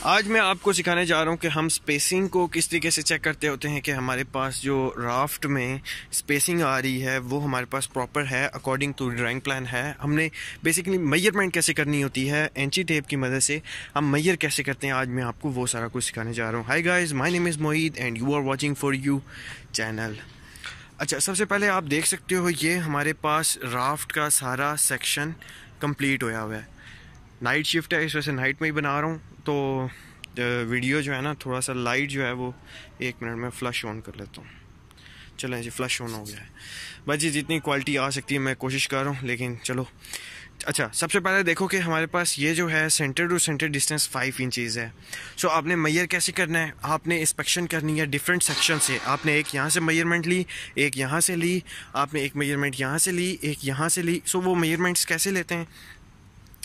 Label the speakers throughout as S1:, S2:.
S1: आज मैं आपको सिखाने जा रहा हूँ कि हम स्पेसिंग को किस तरीके से चेक करते होते हैं कि हमारे पास जो राफ्ट में स्पेसिंग आ रही है वो हमारे पास प्रॉपर है, अकॉर्डिंग टू ड्राइंग प्लान है। हमने बेसिकली मेजरमेंट कैसे करनी होती है, इंची टेप की मदद से हम मेजर कैसे करते हैं, आज मैं आपको वो सारा कुछ सिखाने जा रहा हूँ। Hi guys, my name is Moid and you are watching for you channel. अच्छा, सबसे पहले आप देख सकते हो ये हमारे पास राफ्ट का सारा सेक्शन कंप्लीट हुआ है। नाइट शिफ्ट है, इस वजह से नाइट में ही बना रहा हूँ, तो वीडियो जो है ना थोड़ा सा लाइट जो है वो 1 मिनट में फ्लश ऑन कर लेता हूँ। चलें जी, फ्लश ऑन हो गया है। बस जी, जितनी क्वालिटी आ सकती है मैं कोशिश कर रहा हूँ, लेकिन चलो। अच्छा, सबसे पहले देखो कि हमारे पास ये जो है centre to centre distance 5 inches है। सो आपने मेजर कैसे करना है, आपने इंस्पेक्शन करनी है डिफरेंट सेक्शन से। आपने एक यहाँ से मेजरमेंट ली, एक यहाँ से ली, आपने एक मेजरमेंट यहाँ से ली, एक यहाँ से ली। सो वो मेजरमेंट्स कैसे लेते हैं,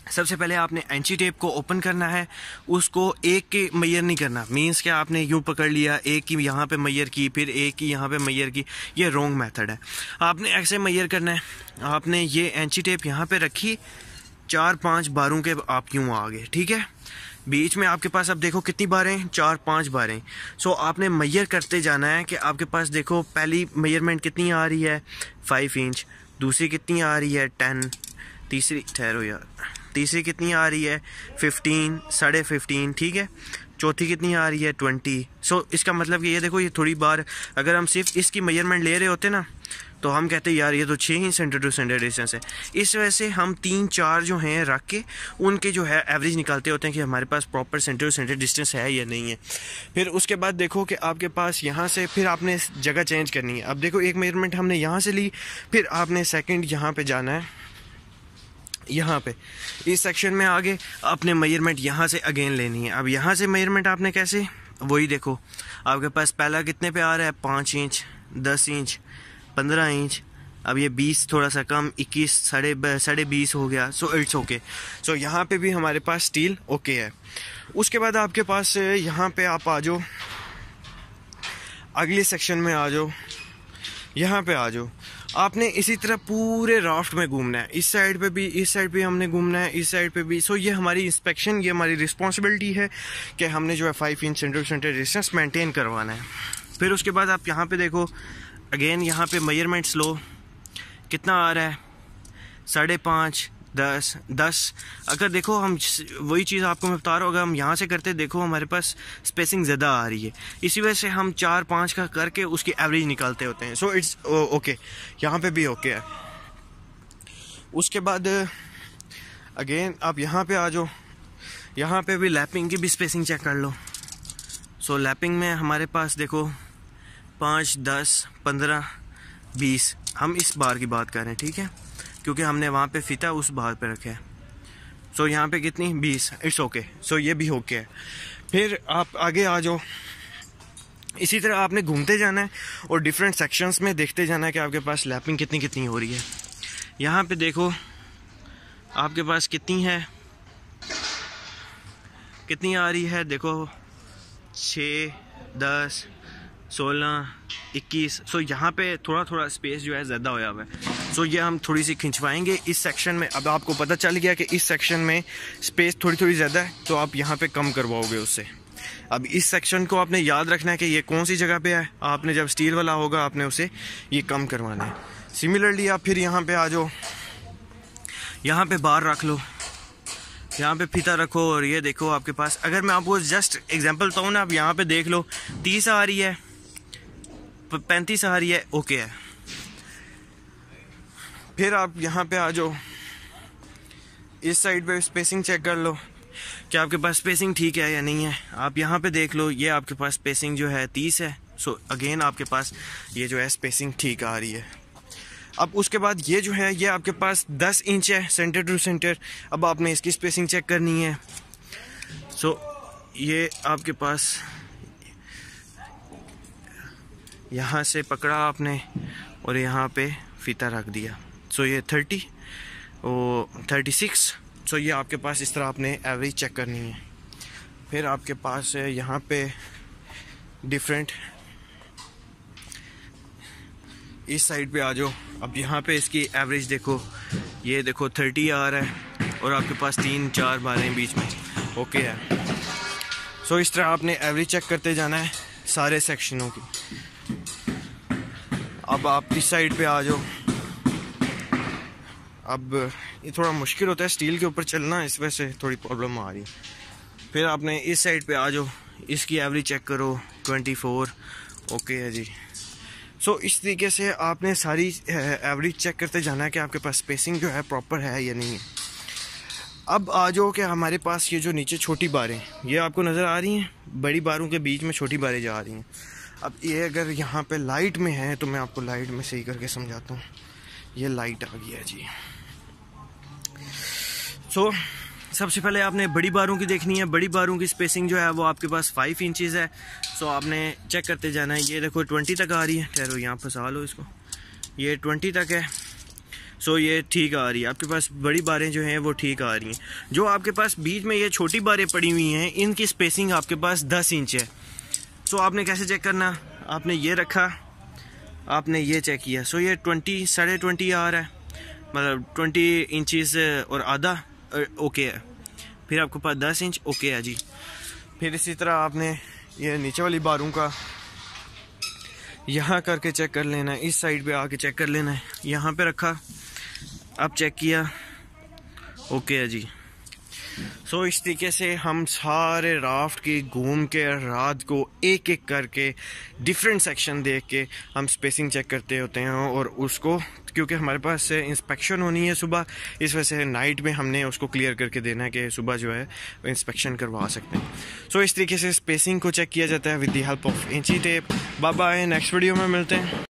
S1: सबसे पहले आपने इंची टेप को ओपन करना है, उसको एक के मेजर नहीं करना। मीन्स कि आपने यूँ पकड़ लिया, एक की यहाँ पे मेजर की, फिर एक की यहाँ पे मेजर की, ये रॉन्ग मेथड है। आपने ऐसे मेजर करना है। आपने ये इंची टेप यहाँ पे रखी, 4-5 बारों के आप यूँ आ गए, ठीक है। बीच में आपके पास अब देखो कितनी बारें, 4-5 बारें। सो आपने मेजर करते जाना है कि आपके पास देखो पहली मेजरमेंट कितनी आ रही है 5 इंच, दूसरी कितनी आ रही है 10, तीसरी ठहरो यार, तीसरी कितनी आ रही है 15, 15.5, ठीक है। चौथी कितनी आ रही है 20। सो इसका मतलब कि ये देखो, ये थोड़ी बार अगर हम सिर्फ इसकी मेजरमेंट ले रहे होते ना तो हम कहते यार ये तो 6 ही सेंटर टू सेंटर डिस्टेंस है। इस वजह से हम 3-4 जो हैं रख के उनके जो है एवरेज निकालते होते हैं कि हमारे पास proper centre to centre distance है या नहीं है। फिर उसके बाद देखो कि आपके पास यहाँ से फिर आपने जगह चेंज करनी है। अब देखो एक मेजरमेंट हमने यहाँ से ली, फिर आपने सेकेंड यहाँ पर जाना है, यहाँ पे इस सेक्शन में आगे आपने मेजरमेंट यहाँ से अगेन लेनी है। अब यहाँ से मेजरमेंट आपने कैसे, वही देखो आपके पास पहला कितने पे आ रहा है 5 इंच, 10 इंच, 15 इंच। अब ये 20 थोड़ा सा कम, 21, साढ़े 20 हो गया। So it's okay. सो यहाँ पे भी हमारे पास स्टील ओके है। उसके बाद आपके पास यहाँ पे आप आ जाओ, अगले सेक्शन में आ जाओ, यहाँ पे आ जाओ। आपने इसी तरह पूरे राफ्ट में घूमना है, इस साइड पे भी, इस साइड पे हमने घूमना है, इस साइड पे भी। सो ये हमारी इंस्पेक्शन, ये हमारी रिस्पॉन्सिबिलिटी है कि हमने जो है 5 inch centre to centre distance maintain करवाना है। फिर उसके बाद आप यहाँ पे देखो अगेन, यहाँ पे मेजरमेंट्स लो, कितना आ रहा है 5.5, 10। अगर देखो हम वही चीज़ आपको मैं बता रहा हूँ, अगर हम यहाँ से करते देखो हमारे पास स्पेसिंग ज़्यादा आ रही है, इसी वजह से हम 4-5 का करके उसकी एवरेज निकालते होते हैं। सो इट्स ओके, यहाँ पे भी ओके है। उसके बाद अगेन आप यहाँ पे आ जाओ, यहाँ पे भी लैपिंग की भी स्पेसिंग चेक कर लो। सो लैपिंग में हमारे पास देखो 5, 10, 15, 20, हम इस बार की बात कर रहे हैं, ठीक है, क्योंकि हमने वहाँ पे फीता उस बार पे रखा है। सो यहाँ पे कितनी 20, इट्स ओके। सो ये भी ओके है। फिर आप आगे आ जाओ, इसी तरह आपने घूमते जाना है और डिफरेंट सेक्शंस में देखते जाना है कि आपके पास लैपिंग कितनी कितनी हो रही है। यहाँ पे देखो आपके पास कितनी है, कितनी आ रही है, देखो 6, 10, 16, 21। सो यहाँ पे थोड़ा थोड़ा स्पेस जो है ज़्यादा होया हुआ है। सो ये हम थोड़ी सी खिंचवाएंगे इस सेक्शन में। अब आपको पता चल गया कि इस सेक्शन में स्पेस थोड़ी थोड़ी ज़्यादा है, तो आप यहाँ पे कम करवाओगे उससे। अब इस सेक्शन को आपने याद रखना है कि ये कौन सी जगह पे है। आपने जब स्टील वाला होगा आपने उसे ये कम करवाना है। सिमिलरली आप फिर यहाँ पे आ जाओ, यहाँ पे बार रख लो, यहाँ पे फीता रखो, और ये देखो आपके पास, अगर मैं आपको जस्ट एग्जांपल बताऊँ ना, आप यहाँ पे देख लो 30 आ रही है, 35 आ रही है, ओके है। फिर आप यहाँ पे आ जाओ, इस साइड पे स्पेसिंग चेक कर लो कि आपके पास स्पेसिंग ठीक है या नहीं है। आप यहाँ पे देख लो, ये आपके पास स्पेसिंग जो है 30 है। सो अगेन आपके पास ये जो है स्पेसिंग ठीक आ रही है। अब उसके बाद ये जो है ये आपके पास 10 इंच है सेंटर टू सेंटर। अब आपने इसकी स्पेसिंग चेक करनी है। सो ये आपके पास यहाँ से पकड़ा आपने और यहाँ पे फीता रख दिया। सो ये 30 और 36। सो ये आपके पास इस तरह आपने एवरेज चेक करनी है। फिर आपके पास यहाँ पे डिफरेंट, इस साइड पे आ जाओ। अब यहाँ पे इसकी एवरेज देखो, ये देखो 30 आ रहा है और आपके पास 3-4 बारें बीच में ओके है। सो इस तरह आपने एवरेज चेक करते जाना है सारे सेक्शनों की। अब आप इस साइड पे आ जाओ। अब ये थोड़ा मुश्किल होता है स्टील के ऊपर चलना, इस वजह से थोड़ी प्रॉब्लम आ रही है। फिर आपने इस साइड पे आ जाओ, इसकी एवरेज चेक करो 24, ओके है जी। सो इस तरीके से आपने सारी एवरेज चेक करते जाना है कि आपके पास स्पेसिंग जो है प्रॉपर है या नहीं है। अब आ जाओ कि हमारे पास ये जो नीचे छोटी बारें ये आपको नज़र आ रही हैं, बड़ी बारों के बीच में छोटी बारें जा रही हैं। अब ये अगर यहाँ पे लाइट में है तो मैं आपको लाइट में सही करके समझाता हूँ। ये लाइट आ गई है जी। सो सबसे पहले आपने बड़ी बारों की देखनी है। बड़ी बारों की स्पेसिंग जो है वो आपके पास 5 इंचज़ है। सो आपने चेक करते जाना है। ये देखो 20 तक आ रही है, ठहरो यहाँ फंसा लो इसको, ये 20 तक है। सो ये ठीक आ रही है, आपके पास बड़ी बारें जो हैं वो ठीक आ रही हैं। जो आपके पास बीच में ये छोटी बारें पड़ी हुई हैं इनकी स्पेसिंग आपके पास 10 इंच है। सो आपने कैसे चेक करना, आपने ये रखा, आपने ये चेक किया। सो ये 20 साढ़े 20 आ रहा है, मतलब 20 इंचज़ और आधा ओके है। फिर आपके पास 10 इंच ओके है जी। फिर इसी तरह आपने ये नीचे वाली बारों का यहाँ करके चेक कर लेना है, इस साइड पे आके चेक कर लेना है। यहाँ पे रखा, अब चेक किया, ओके है जी। सो इस तरीके से हम सारे राफ्ट की घूम के रात को एक एक करके डिफरेंट सेक्शन देख के हम स्पेसिंग चेक करते होते हैं। और उसको क्योंकि हमारे पास इंस्पेक्शन होनी है सुबह, इस वजह से नाइट में हमने उसको क्लियर करके देना है कि सुबह जो है इंस्पेक्शन करवा सकते हैं। सो इस तरीके से स्पेसिंग को चेक किया जाता है विद द हेल्प ऑफ इंची tape. Bye bye, next video में मिलते हैं।